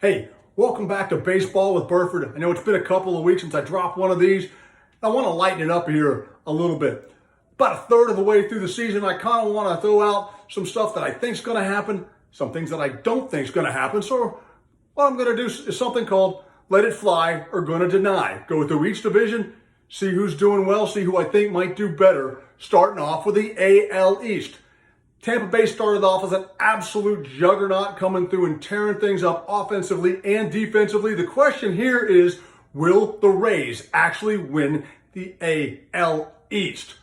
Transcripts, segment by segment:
Hey, welcome back to Baseball with Burford. I know it's been a couple of weeks since I dropped one of these. I want to lighten it up here a little bit. About a third of the way through the season, I kind of want to throw out some stuff that I think is going to happen, some things that I don't think is going to happen. So what I'm going to do is something called Let It Fly or Gonna Deny. Go through each division, see who's doing well, see who I think might do better, starting off with the AL East. Tampa Bay started off as an absolute juggernaut, coming through and tearing things up offensively and defensively. The question here is, will the Rays actually win the AL East?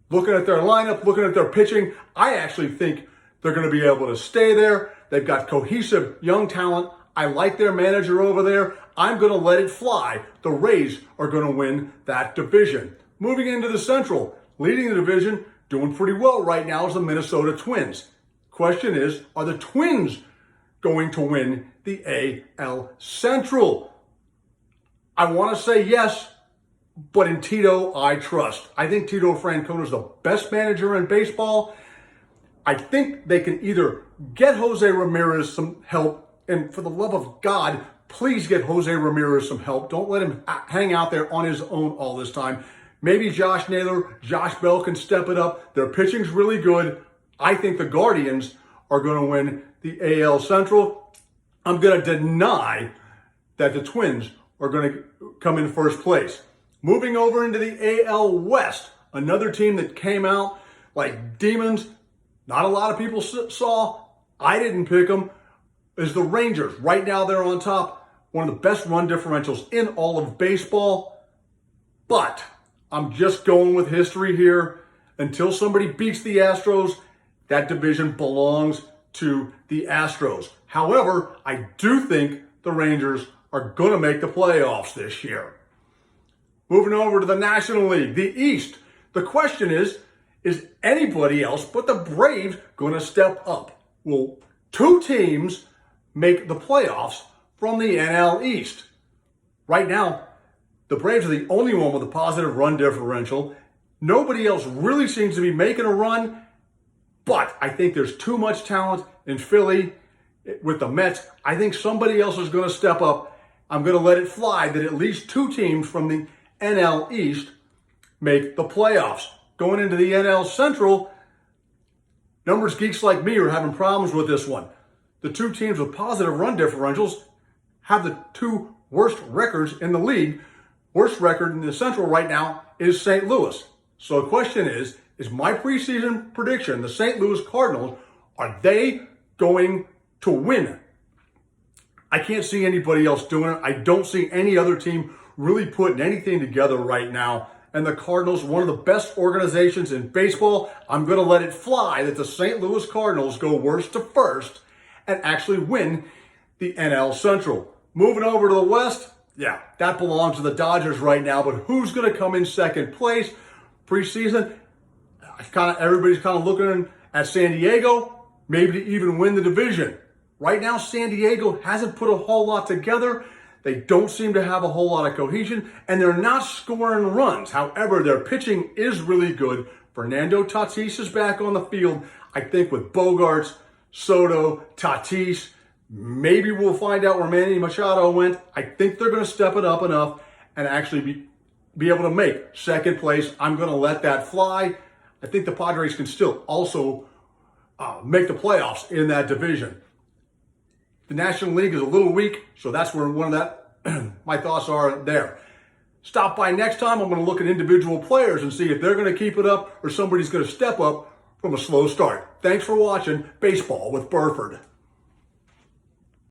Looking at their lineup, looking at their pitching, I actually think they're going to be able to stay there. They've got cohesive young talent. I like their manager over there. I'm going to let it fly. The Rays are going to win that division. Moving into the Central, leading the division, doing pretty well right now is the Minnesota Twins. Question is, are the Twins going to win the AL Central? I want to say yes, but in Tito, I trust. I think Tito Francona is the best manager in baseball. I think they can either get Jose Ramirez some help, and for the love of God, please get Jose Ramirez some help. Don't let him hang out there on his own all this time. Maybe Josh Naylor, Josh Bell can step it up. Their pitching's really good. I think the Guardians are going to win the AL Central. I'm going to deny that the Twins are going to come in first place. Moving over into the AL West, another team that came out like demons, not a lot of people saw, I didn't pick them, is the Rangers. Right now they're on top, one of the best run differentials in all of baseball. But I'm just going with history here. Until somebody beats the Astros, that division belongs to the Astros. However, I do think the Rangers are going to make the playoffs this year. Moving over to the National League, the East. The question is anybody else but the Braves going to step up? Will two teams make the playoffs from the NL East? Right now, the Braves are the only one with a positive run differential. Nobody else really seems to be making a run, but I think there's too much talent in Philly with the Mets. I think somebody else is going to step up. I'm going to let it fly that at least two teams from the NL East make the playoffs. Going into the NL Central, numbers geeks like me are having problems with this one. The two teams with positive run differentials have the two worst records in the league. Worst record in the Central right now is St. Louis. So the question is my preseason prediction, the St. Louis Cardinals, are they going to win? I can't see anybody else doing it. I don't see any other team really putting anything together right now. And the Cardinals, one of the best organizations in baseball, I'm going to let it fly that the St. Louis Cardinals go worst to first and actually win the NL Central. Moving over to the West, yeah, that belongs to the Dodgers right now, but who's going to come in second place? Preseason, everybody's kind of looking at San Diego, maybe to even win the division. Right now, San Diego hasn't put a whole lot together. They don't seem to have a whole lot of cohesion, and they're not scoring runs. However, their pitching is really good. Fernando Tatis is back on the field. I think with Bogaerts, Soto, Tatis, maybe we'll find out where Manny Machado went. I think they're going to step it up enough and actually be able to make second place. I'm going to let that fly. I think the Padres can still also make the playoffs in that division. The National League is a little weak, so that's where my thoughts are there. Stop by next time. I'm going to look at individual players and see if they're going to keep it up or somebody's going to step up from a slow start. Thanks for watching Baseball with Burford.